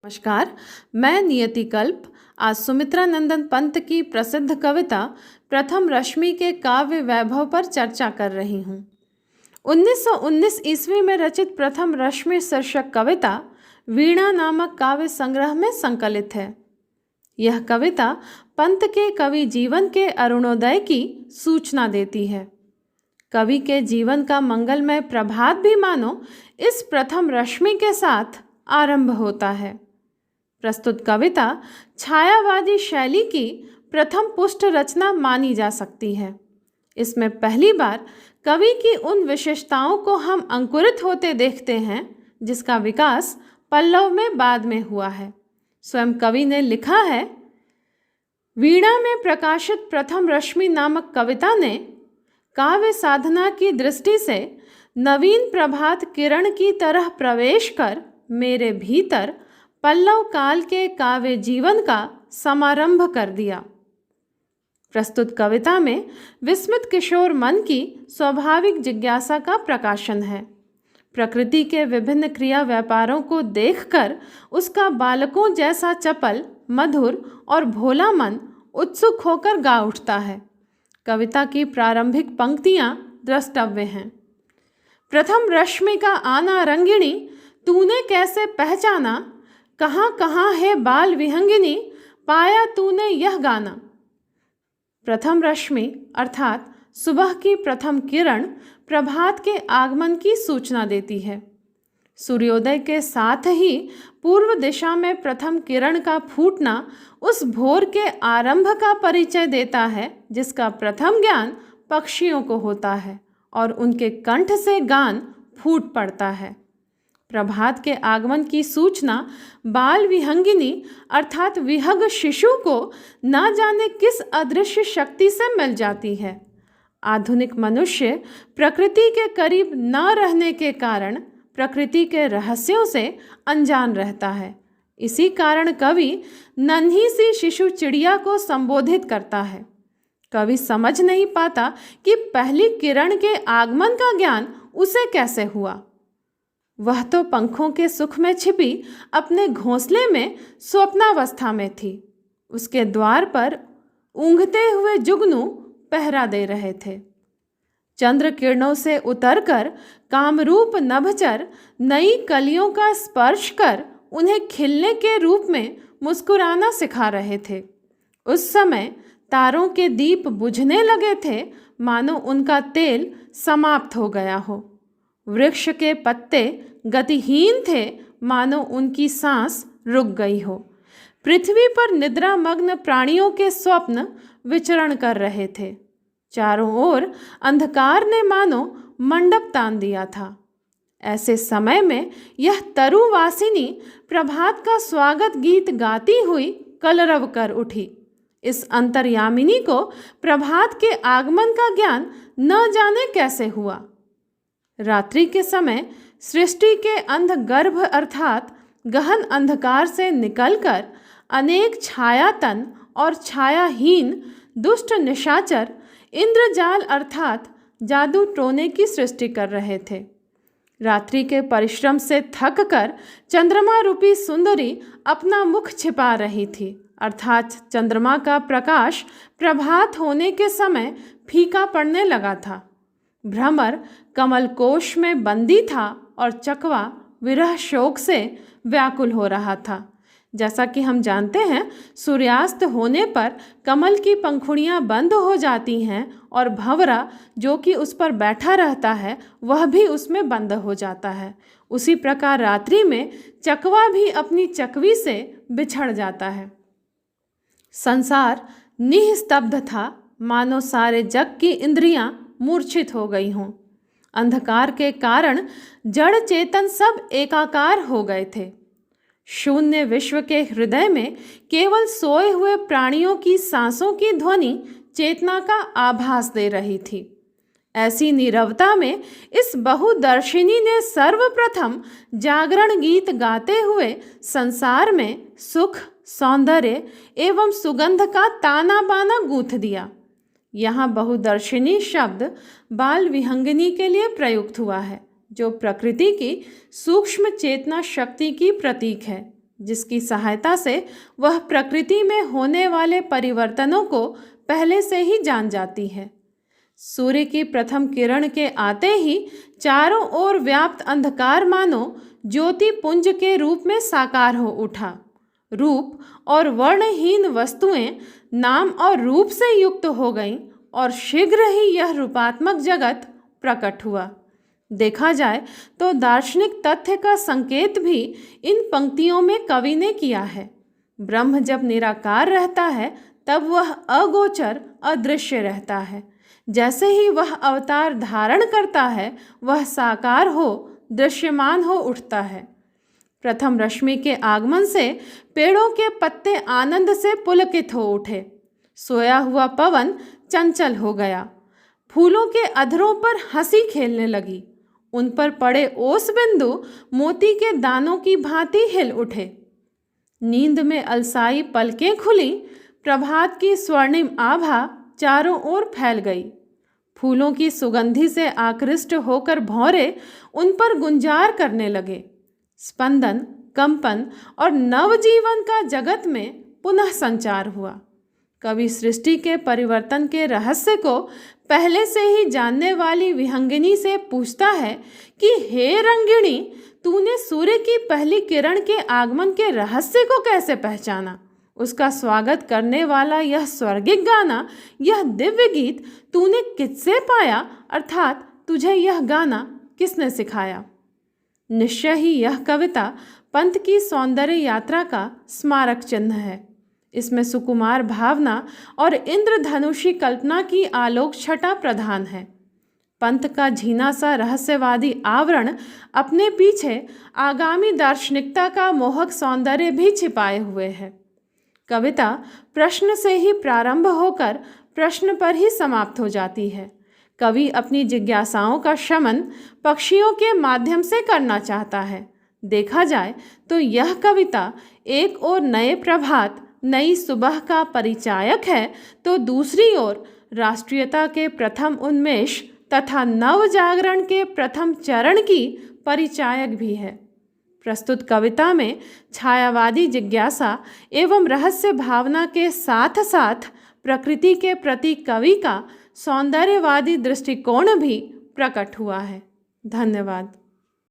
नमस्कार। मैं नियति कल्प आज सुमित्रा नंदन पंत की प्रसिद्ध कविता प्रथम रश्मि के काव्य वैभव पर चर्चा कर रही हूँ। 1919 ईस्वी में रचित प्रथम रश्मि शीर्षक कविता वीणा नामक काव्य संग्रह में संकलित है। यह कविता पंत के कवि जीवन के अरुणोदय की सूचना देती है। कवि के जीवन का मंगलमय प्रभात भी मानो इस प्रथम रश्मि के साथ आरंभ होता है। प्रस्तुत कविता छायावादी शैली की प्रथम पुष्ट रचना मानी जा सकती है। इसमें पहली बार कवि की उन विशेषताओं को हम अंकुरित होते देखते हैं जिसका विकास पल्लव में बाद में हुआ है। स्वयं कवि ने लिखा है, वीणा में प्रकाशित प्रथम रश्मि नामक कविता ने काव्य साधना की दृष्टि से नवीन प्रभात किरण की तरह प्रवेश कर मेरे भीतर पल्लव काल के काव्य जीवन का समारंभ कर दिया। प्रस्तुत कविता में विस्मित किशोर मन की स्वाभाविक जिज्ञासा का प्रकाशन है। प्रकृति के विभिन्न क्रिया व्यापारों को देखकर उसका बालकों जैसा चपल, मधुर और भोला मन उत्सुक होकर गा उठता है। कविता की प्रारंभिक पंक्तियां द्रष्टव्य हैं। प्रथम रश्मि का आना रंगिणी, तूने कैसे पहचाना, कहाँ कहाँ है बाल विहंगिनी, पाया तूने यह गाना। प्रथम रश्मि अर्थात सुबह की प्रथम किरण प्रभात के आगमन की सूचना देती है। सूर्योदय के साथ ही पूर्व दिशा में प्रथम किरण का फूटना उस भोर के आरंभ का परिचय देता है जिसका प्रथम ज्ञान पक्षियों को होता है और उनके कंठ से गान फूट पड़ता है। प्रभात के आगमन की सूचना बाल विहंगिनी अर्थात विहग शिशु को ना जाने किस अदृश्य शक्ति से मिल जाती है। आधुनिक मनुष्य प्रकृति के करीब न रहने के कारण प्रकृति के रहस्यों से अनजान रहता है। इसी कारण कवि नन्ही सी शिशु चिड़िया को संबोधित करता है। कवि समझ नहीं पाता कि पहली किरण के आगमन का ज्ञान उसे कैसे हुआ। वह तो पंखों के सुख में छिपी अपने घोंसले में स्वप्नावस्था में थी। उसके द्वार पर ऊँघते हुए जुगनू पहरा दे रहे थे। चंद्र किरणों से उतरकर कामरूप नभचर नई कलियों का स्पर्श कर उन्हें खिलने के रूप में मुस्कुराना सिखा रहे थे। उस समय तारों के दीप बुझने लगे थे, मानो उनका तेल समाप्त हो गया हो। वृक्ष के पत्ते गतिहीन थे, मानो उनकी सांस रुक गई हो। पृथ्वी पर निद्रा मग्न प्राणियों के स्वप्न विचरण कर रहे थे। चारों ओर अंधकार ने मानो मंडप तान दिया था। ऐसे समय में यह तरुवासिनी प्रभात का स्वागत गीत गाती हुई कलरव कर उठी। इस अंतर्यामिनी को प्रभात के आगमन का ज्ञान न जाने कैसे हुआ। रात्रि के समय सृष्टि के अंधगर्भ अर्थात गहन अंधकार से निकलकर अनेक छायातन और छायाहीन दुष्ट निशाचर इंद्रजाल अर्थात जादू टोने की सृष्टि कर रहे थे। रात्रि के परिश्रम से थक कर चंद्रमा रूपी सुंदरी अपना मुख छिपा रही थी, अर्थात चंद्रमा का प्रकाश प्रभात होने के समय फीका पड़ने लगा था। भ्रमर कमल कोश में बंदी था और चकवा विरह शोक से व्याकुल हो रहा था। जैसा कि हम जानते हैं, सूर्यास्त होने पर कमल की पंखुड़ियां बंद हो जाती हैं और भंवरा जो कि उस पर बैठा रहता है वह भी उसमें बंद हो जाता है। उसी प्रकार रात्रि में चकवा भी अपनी चकवी से बिछड़ जाता है। संसार निस्तब्ध था, मानो सारे जग की इंद्रियां मूर्छित हो गई हों। अंधकार के कारण जड़ चेतन सब एकाकार हो गए थे। शून्य विश्व के हृदय में केवल सोए हुए प्राणियों की सांसों की ध्वनि चेतना का आभास दे रही थी। ऐसी नीरवता में इस बहुदर्शिनी ने सर्वप्रथम जागरण गीत गाते हुए संसार में सुख, सौंदर्य एवं सुगंध का ताना बाना गूंथ दिया। यहाँ बहुदर्शिनी शब्द बाल विहंगिनी के लिए प्रयुक्त हुआ है, जो प्रकृति की सूक्ष्म चेतना शक्ति की प्रतीक है, जिसकी सहायता से वह प्रकृति में होने वाले परिवर्तनों को पहले से ही जान जाती है। सूर्य की प्रथम किरण के आते ही चारों ओर व्याप्त अंधकार मानो ज्योति पुंज के रूप में साकार हो उठा। रूप और वर्णहीन वस्तुएं नाम और रूप से युक्त हो गईं और शीघ्र ही यह रूपात्मक जगत प्रकट हुआ। देखा जाए तो दार्शनिक तथ्य का संकेत भी इन पंक्तियों में कवि ने किया है। ब्रह्म जब निराकार रहता है तब वह अगोचर अदृश्य रहता है। जैसे ही वह अवतार धारण करता है वह साकार हो दृश्यमान हो उठता है। प्रथम रश्मि के आगमन से पेड़ों के पत्ते आनंद से पुलकित हो उठे। सोया हुआ पवन चंचल हो गया। फूलों के अधरों पर हंसी खेलने लगी। उन पर पड़े ओस बिंदु मोती के दानों की भांति हिल उठे। नींद में अलसाई पलकें खुली। प्रभात की स्वर्णिम आभा चारों ओर फैल गई। फूलों की सुगंधि से आकृष्ट होकर भौरे उन पर गुंजार करने लगे। स्पंदन, कंपन और नवजीवन का जगत में पुनः संचार हुआ। कवि सृष्टि के परिवर्तन के रहस्य को पहले से ही जानने वाली विहंगिनी से पूछता है कि हे रंगिणी, तूने सूर्य की पहली किरण के आगमन के रहस्य को कैसे पहचाना? उसका स्वागत करने वाला यह स्वर्गिक गाना, यह दिव्य गीत तूने किससे पाया, अर्थात तुझे यह गाना किसने सिखाया? निश्चय ही यह कविता पंत की सौंदर्य यात्रा का स्मारक चिन्ह है। इसमें सुकुमार भावना और इंद्रधनुषी कल्पना की आलोक छटा प्रधान है। पंत का झीना सा रहस्यवादी आवरण अपने पीछे आगामी दार्शनिकता का मोहक सौंदर्य भी छिपाए हुए है। कविता प्रश्न से ही प्रारंभ होकर प्रश्न पर ही समाप्त हो जाती है। कवि अपनी जिज्ञासाओं का शमन पक्षियों के माध्यम से करना चाहता है। देखा जाए तो यह कविता एक ओर नए प्रभात, नई सुबह का परिचायक है तो दूसरी ओर राष्ट्रीयता के प्रथम उन्मेष तथा नव जागरण के प्रथम चरण की परिचायक भी है। प्रस्तुत कविता में छायावादी जिज्ञासा एवं रहस्य भावना के साथ साथ प्रकृति के प्रति कवि का सौंदर्यवादी दृष्टिकोण भी प्रकट हुआ है। धन्यवाद।